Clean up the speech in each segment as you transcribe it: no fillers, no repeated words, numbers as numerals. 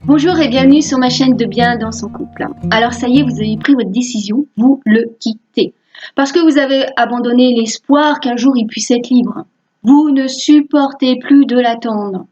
Bonjour et bienvenue sur ma chaîne de Bien dans son couple. Alors ça y est, vous avez pris votre décision, vous le quittez. Parce que vous avez abandonné l'espoir qu'un jour il puisse être libre. Vous ne supportez plus de l'attendre.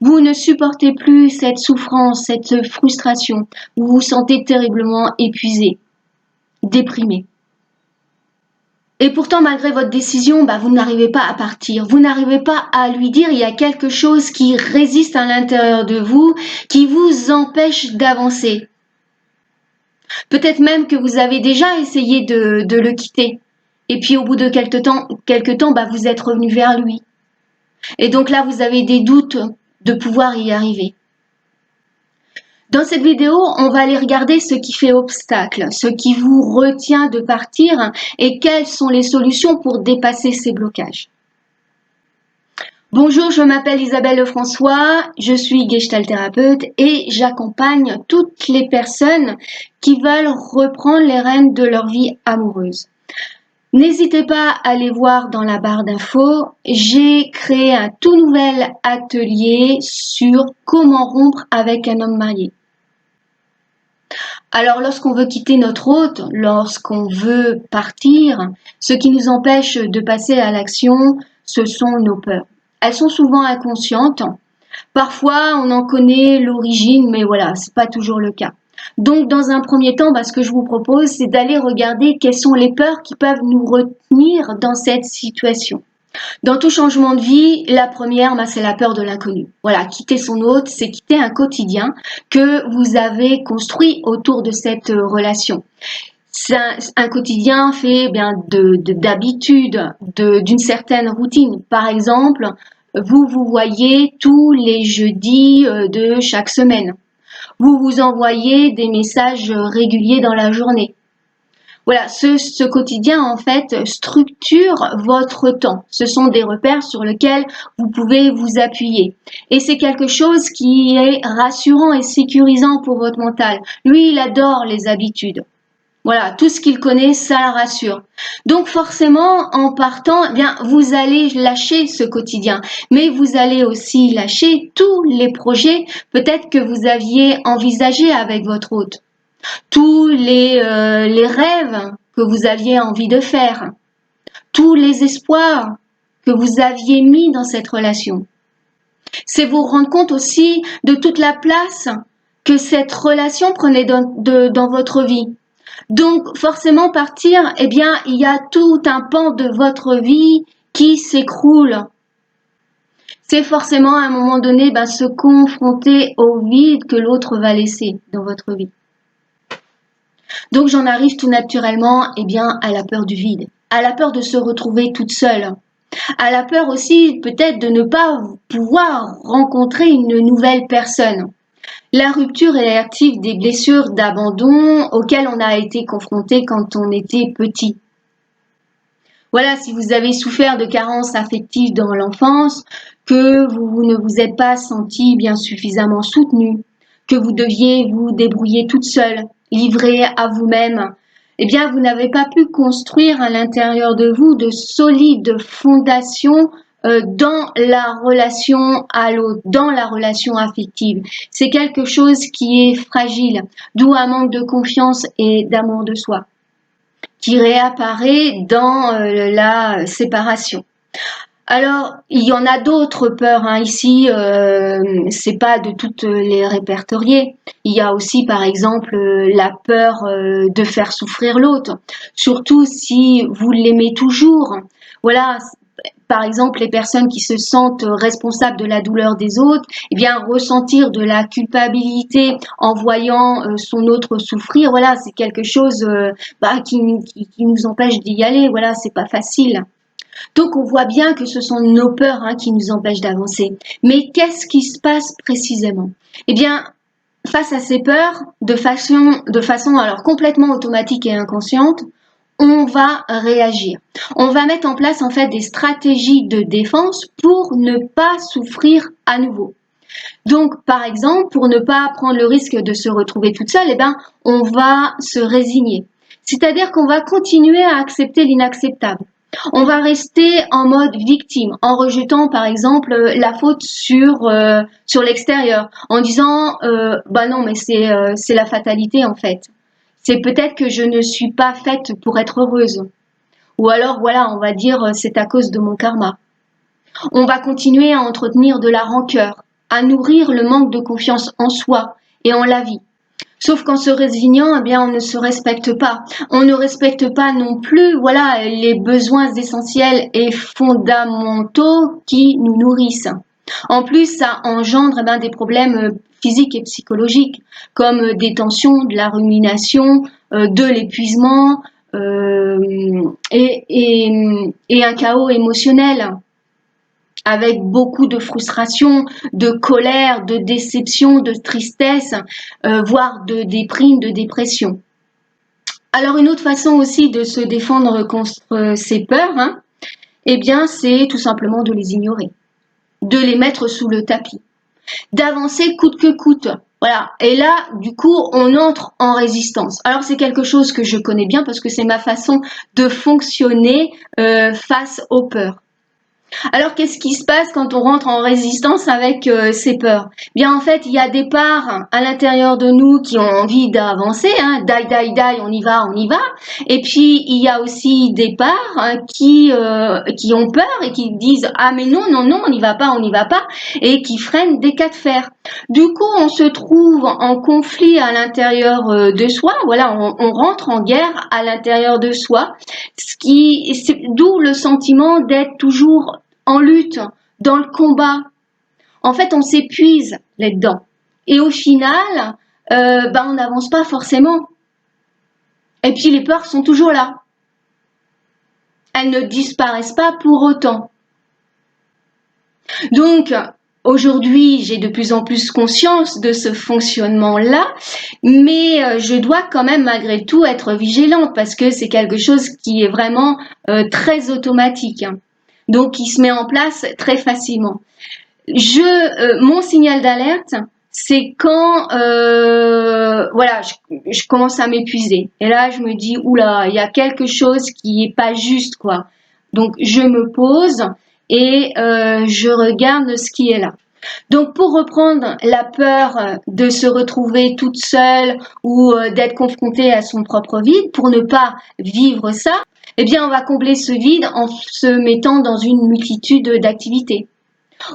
Vous ne supportez plus cette souffrance, cette frustration. Vous vous sentez terriblement épuisé, déprimé. Et pourtant, malgré votre décision, vous n'arrivez pas à partir. Vous n'arrivez pas à lui dire il y a quelque chose qui résiste à l'intérieur de vous, qui vous empêche d'avancer. Peut-être même que vous avez déjà essayé de le quitter. Et puis au bout de quelque temps, vous êtes revenu vers lui. Et donc là, vous avez des doutes de pouvoir y arriver. Dans cette vidéo, on va aller regarder ce qui fait obstacle, ce qui vous retient de partir et quelles sont les solutions pour dépasser ces blocages. Bonjour, je m'appelle Isabelle Lefrançois, je suis Gestalt thérapeute et j'accompagne toutes les personnes qui veulent reprendre les rênes de leur vie amoureuse. N'hésitez pas à aller voir dans la barre d'infos, j'ai créé un tout nouvel atelier sur comment rompre avec un homme marié. Alors lorsqu'on veut quitter notre hôte, lorsqu'on veut partir, ce qui nous empêche de passer à l'action, ce sont nos peurs. Elles sont souvent inconscientes. Parfois, on en connaît l'origine, mais voilà, c'est pas toujours le cas. Donc, dans un premier temps, ce que je vous propose, c'est d'aller regarder quelles sont les peurs qui peuvent nous retenir dans cette situation. Dans tout changement de vie, la première, c'est la peur de l'inconnu. Voilà, quitter son hôte, c'est quitter un quotidien que vous avez construit autour de cette relation. C'est un quotidien fait d'habitudes, d'une certaine routine. Par exemple, vous voyez tous les jeudis de chaque semaine. Vous vous envoyez des messages réguliers dans la journée. Voilà, ce quotidien, en fait, structure votre temps. Ce sont des repères sur lesquels vous pouvez vous appuyer. Et c'est quelque chose qui est rassurant et sécurisant pour votre mental. Lui, il adore les habitudes. Voilà, tout ce qu'il connaît, ça le rassure. Donc forcément, en partant, vous allez lâcher ce quotidien. Mais vous allez aussi lâcher tous les projets peut-être que vous aviez envisagés avec votre hôte. Tous les rêves que vous aviez envie de faire, tous les espoirs que vous aviez mis dans cette relation. C'est vous rendre compte aussi de toute la place que cette relation prenait dans votre vie. Donc forcément partir, il y a tout un pan de votre vie qui s'écroule. C'est forcément à un moment donné se confronter au vide que l'autre va laisser dans votre vie. Donc j'en arrive tout naturellement à la peur du vide, à la peur de se retrouver toute seule, à la peur aussi peut-être de ne pas pouvoir rencontrer une nouvelle personne. La rupture est active des blessures d'abandon auxquelles on a été confronté quand on était petit. Voilà, si vous avez souffert de carences affectives dans l'enfance, que vous ne vous êtes pas senti bien suffisamment soutenu, que vous deviez vous débrouiller toute seule, livrée à vous-même, vous n'avez pas pu construire à l'intérieur de vous de solides fondations dans la relation à l'autre, dans la relation affective. C'est quelque chose qui est fragile, d'où un manque de confiance et d'amour de soi, qui réapparaît dans la séparation. Alors, il y en a d'autres peurs ici, c'est pas de toutes les répertorier. Il y a aussi par exemple la peur de faire souffrir l'autre, surtout si vous l'aimez toujours. Voilà, par exemple les personnes qui se sentent responsables de la douleur des autres, ressentir de la culpabilité en voyant son autre souffrir, voilà, c'est quelque chose qui nous empêche d'y aller. Voilà, c'est pas facile. Donc on voit bien que ce sont nos peurs qui nous empêchent d'avancer. Mais qu'est-ce qui se passe précisément? Face à ces peurs, de façon alors complètement automatique et inconsciente, on va réagir. On va mettre en place en fait des stratégies de défense pour ne pas souffrir à nouveau. Donc par exemple, pour ne pas prendre le risque de se retrouver toute seule, on va se résigner. C'est-à-dire qu'on va continuer à accepter l'inacceptable. On va rester en mode victime, en rejetant par exemple la faute sur l'extérieur, en disant bah non mais c'est la fatalité en fait. C'est peut-être que je ne suis pas faite pour être heureuse. Ou alors voilà, on va dire c'est à cause de mon karma. On va continuer à entretenir de la rancœur, à nourrir le manque de confiance en soi et en la vie. Sauf qu'en se résignant, eh bien, on ne se respecte pas. On ne respecte pas non plus, voilà, les besoins essentiels et fondamentaux qui nous nourrissent. En plus, ça engendre eh bien, des problèmes physiques et psychologiques, comme des tensions, de la rumination, de l'épuisement et un chaos émotionnel, avec beaucoup de frustration, de colère, de déception, de tristesse, voire de déprime, de dépression. Alors une autre façon aussi de se défendre contre ces peurs, eh bien c'est tout simplement de les ignorer, de les mettre sous le tapis, d'avancer coûte que coûte. Voilà. Et là, du coup, on entre en résistance. Alors c'est quelque chose que je connais bien parce que c'est ma façon de fonctionner face aux peurs. Alors, qu'est-ce qui se passe quand on rentre en résistance avec ces peurs? Bien, en fait, il y a des parts à l'intérieur de nous qui ont envie d'avancer, die, die, die, on y va, on y va. Et puis, il y a aussi des parts qui ont peur et qui disent ah mais non, non, non, on n'y va pas, on n'y va pas, et qui freinent des cas de fer. Du coup, on se trouve en conflit à l'intérieur de soi. Voilà, on rentre en guerre à l'intérieur de soi, d'où le sentiment d'être toujours en lutte, dans le combat. En fait, on s'épuise là-dedans. Et au final, on n'avance pas forcément. Et puis les peurs sont toujours là. Elles ne disparaissent pas pour autant. Donc, aujourd'hui, j'ai de plus en plus conscience de ce fonctionnement-là, mais je dois quand même malgré tout être vigilante parce que c'est quelque chose qui est vraiment très automatique. Donc, il se met en place très facilement. Mon signal d'alerte, c'est quand voilà, je commence à m'épuiser. Et là, je me dis, oula, il y a quelque chose qui est pas juste, quoi. Donc, je me pose et je regarde ce qui est là. Donc, pour reprendre la peur de se retrouver toute seule ou d'être confrontée à son propre vide, pour ne pas vivre ça, eh bien, on va combler ce vide en se mettant dans une multitude d'activités.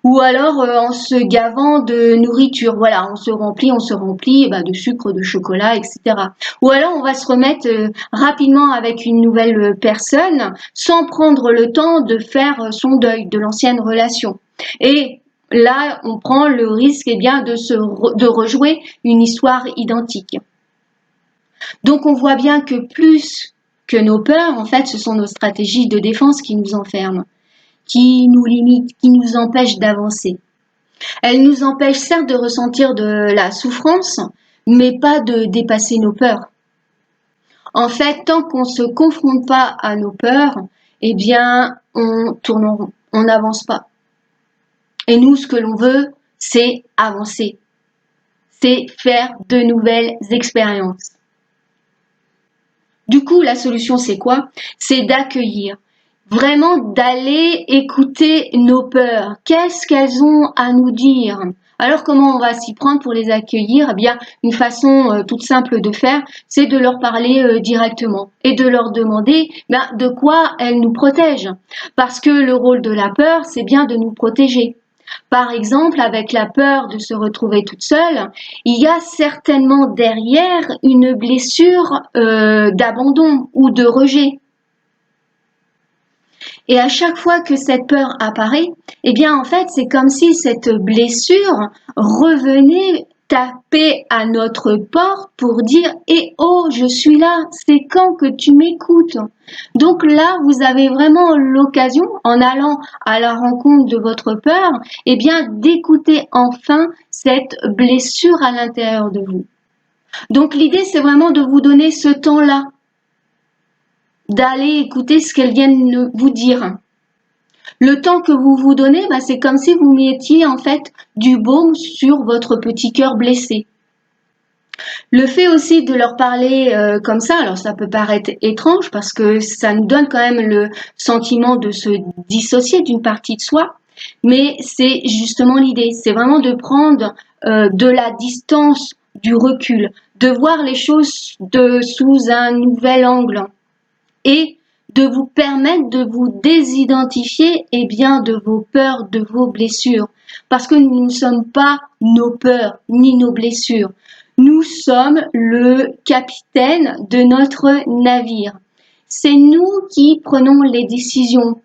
Ou alors en se gavant de nourriture, voilà, on se remplit de sucre, de chocolat, etc. Ou alors on va se remettre rapidement avec une nouvelle personne sans prendre le temps de faire son deuil de l'ancienne relation. Et là, on prend le risque bien de rejouer une histoire identique. Donc on voit bien que plus que nos peurs, en fait, ce sont nos stratégies de défense qui nous enferment, qui nous limitent, qui nous empêchent d'avancer. Elles nous empêchent certes de ressentir de la souffrance, mais pas de dépasser nos peurs. En fait, tant qu'on ne se confronte pas à nos peurs, eh bien, on tourne en rond, on n'avance pas. Et nous, ce que l'on veut, c'est avancer. C'est faire de nouvelles expériences. Du coup, la solution, c'est quoi? C'est d'accueillir. Vraiment d'aller écouter nos peurs. Qu'est-ce qu'elles ont à nous dire? Alors comment on va s'y prendre pour les accueillir? Eh bien, une façon toute simple de faire, c'est de leur parler directement et de leur demander de quoi elles nous protègent. Parce que le rôle de la peur, c'est bien de nous protéger. Par exemple, avec la peur de se retrouver toute seule, il y a certainement derrière une blessure d'abandon ou de rejet. Et à chaque fois que cette peur apparaît, eh bien en fait c'est comme si cette blessure revenait taper à notre porte pour dire eh oh je suis là, c'est quand que tu m'écoutes. Donc là vous avez vraiment l'occasion en allant à la rencontre de votre peur, eh bien d'écouter enfin cette blessure à l'intérieur de vous. Donc l'idée c'est vraiment de vous donner ce temps-là, d'aller écouter ce qu'elles viennent vous dire. Le temps que vous vous donnez, c'est comme si vous mettiez en fait du baume sur votre petit cœur blessé. Le fait aussi de leur parler comme ça, alors ça peut paraître étrange parce que ça nous donne quand même le sentiment de se dissocier d'une partie de soi, mais c'est justement l'idée, c'est vraiment de prendre de la distance, du recul, de voir les choses sous un nouvel angle et de vous permettre de vous désidentifier bien de vos peurs, de vos blessures. Parce que nous ne sommes pas nos peurs ni nos blessures. Nous sommes le capitaine de notre navire. C'est nous qui prenons les décisions.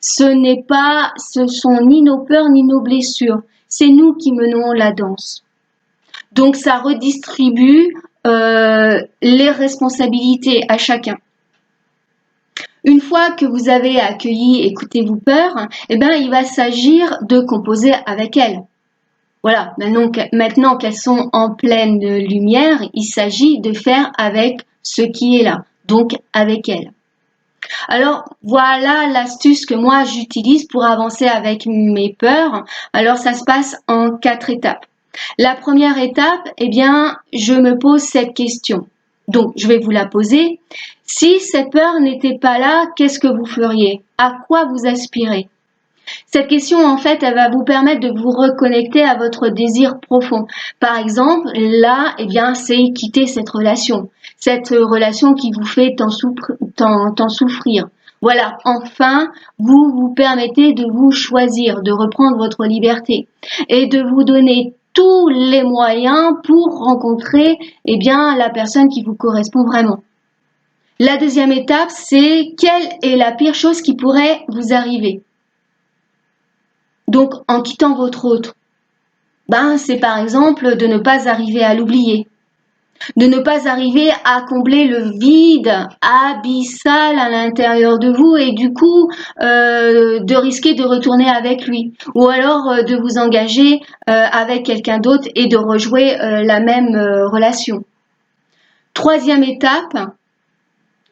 Ce sont ni nos peurs ni nos blessures. C'est nous qui menons la danse. Donc ça redistribue les responsabilités à chacun. Une fois que vous avez accueilli écoutez vos peurs, il va s'agir de composer avec elles. Voilà, maintenant qu'elles sont en pleine lumière, il s'agit de faire avec ce qui est là, donc avec elles. Alors voilà l'astuce que moi j'utilise pour avancer avec mes peurs. Alors ça se passe en 4 étapes. La première étape, je me pose cette question. Donc je vais vous la poser. Si cette peur n'était pas là, qu'est-ce que vous feriez? À quoi vous aspirez? Cette question, en fait, elle va vous permettre de vous reconnecter à votre désir profond. Par exemple, là, c'est quitter cette relation qui vous fait tant souffrir. Voilà, enfin, vous vous permettez de vous choisir, de reprendre votre liberté et de vous donner tous les moyens pour rencontrer la personne qui vous correspond vraiment. La deuxième étape, c'est quelle est la pire chose qui pourrait vous arriver? Donc, en quittant votre autre, c'est par exemple de ne pas arriver à l'oublier, de ne pas arriver à combler le vide abyssal à l'intérieur de vous et du coup de risquer de retourner avec lui ou alors de vous engager avec quelqu'un d'autre et de rejouer la même relation. Troisième étape,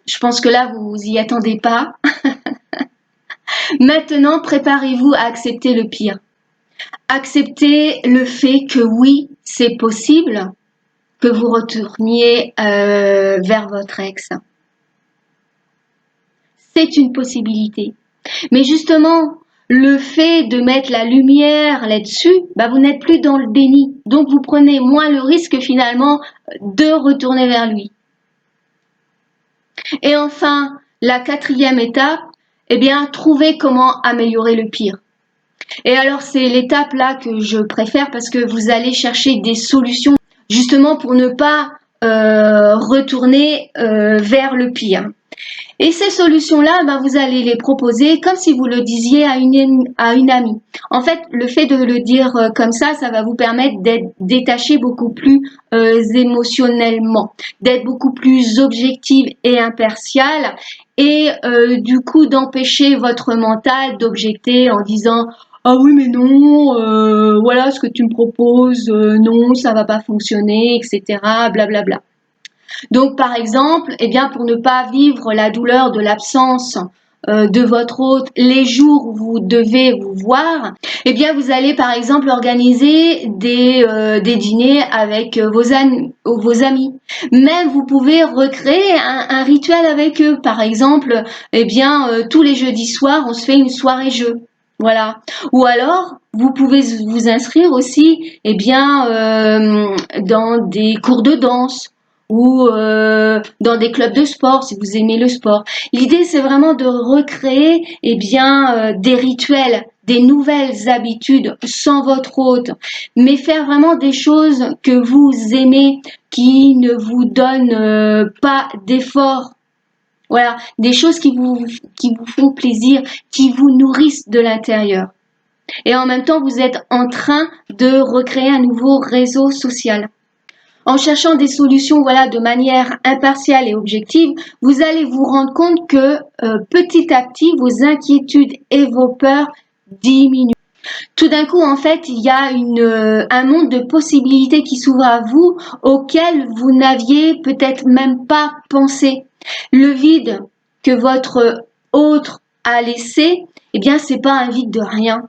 je pense que là vous y attendez pas. Maintenant, préparez-vous à accepter le pire. Acceptez le fait que oui, c'est possible que vous retourniez vers votre ex. C'est une possibilité. Mais justement, le fait de mettre la lumière là-dessus, vous n'êtes plus dans le déni. Donc vous prenez moins le risque finalement de retourner vers lui. Et enfin, la quatrième étape, trouver comment améliorer le pire. Et alors c'est l'étape là que je préfère parce que vous allez chercher des solutions justement pour ne pas retourner vers le pire. Et ces solutions-là, vous allez les proposer comme si vous le disiez à une amie. En fait, le fait de le dire comme ça va vous permettre d'être détaché beaucoup plus émotionnellement, d'être beaucoup plus objective et impartiale et du coup d'empêcher votre mental d'objecter en disant ah oui mais non, voilà ce que tu me proposes, non ça va pas fonctionner, etc. Blablabla. Donc par exemple, pour ne pas vivre la douleur de l'absence de votre hôte les jours où vous devez vous voir, vous allez par exemple organiser des dîners avec vos amis. Même vous pouvez recréer un rituel avec eux. Par exemple, tous les jeudis soirs, on se fait une soirée jeu. Voilà. Ou alors, vous pouvez vous inscrire aussi, dans des cours de danse ou dans des clubs de sport si vous aimez le sport. L'idée c'est vraiment de recréer des rituels, des nouvelles habitudes sans votre hôte, mais faire vraiment des choses que vous aimez, qui ne vous donnent pas d'effort. Voilà, des choses qui vous font plaisir, qui vous nourrissent de l'intérieur. Et en même temps, vous êtes en train de recréer un nouveau réseau social. En cherchant des solutions de manière impartiale et objective, vous allez vous rendre compte que petit à petit, vos inquiétudes et vos peurs diminuent. Tout d'un coup, en fait, il y a un monde de possibilités qui s'ouvre à vous auquel vous n'aviez peut-être même pas pensé. Le vide que votre autre a laissé, c'est pas un vide de rien.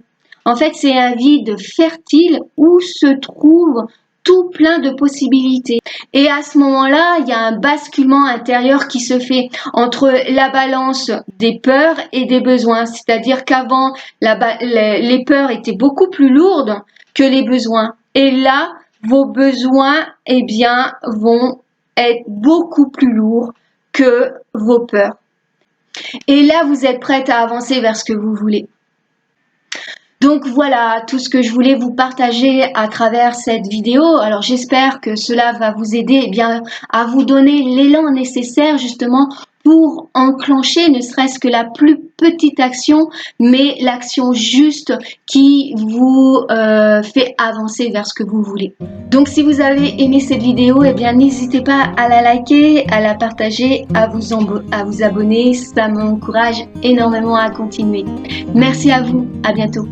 En fait, c'est un vide fertile où se trouve tout plein de possibilités. Et à ce moment-là, il y a un basculement intérieur qui se fait entre la balance des peurs et des besoins. C'est-à-dire qu'avant, les peurs étaient beaucoup plus lourdes que les besoins. Et là, vos besoins, eh bien, vont être beaucoup plus lourds que vos peurs. Et là, vous êtes prête à avancer vers ce que vous voulez. Donc voilà tout ce que je voulais vous partager à travers cette vidéo. Alors j'espère que cela va vous aider bien à vous donner l'élan nécessaire justement pour enclencher ne serait-ce que la plus petite action, mais l'action juste qui vous fait avancer vers ce que vous voulez. Donc si vous avez aimé cette vidéo, eh bien n'hésitez pas à la liker, à la partager, à vous abonner. Ça m'encourage énormément à continuer. Merci à vous, à bientôt.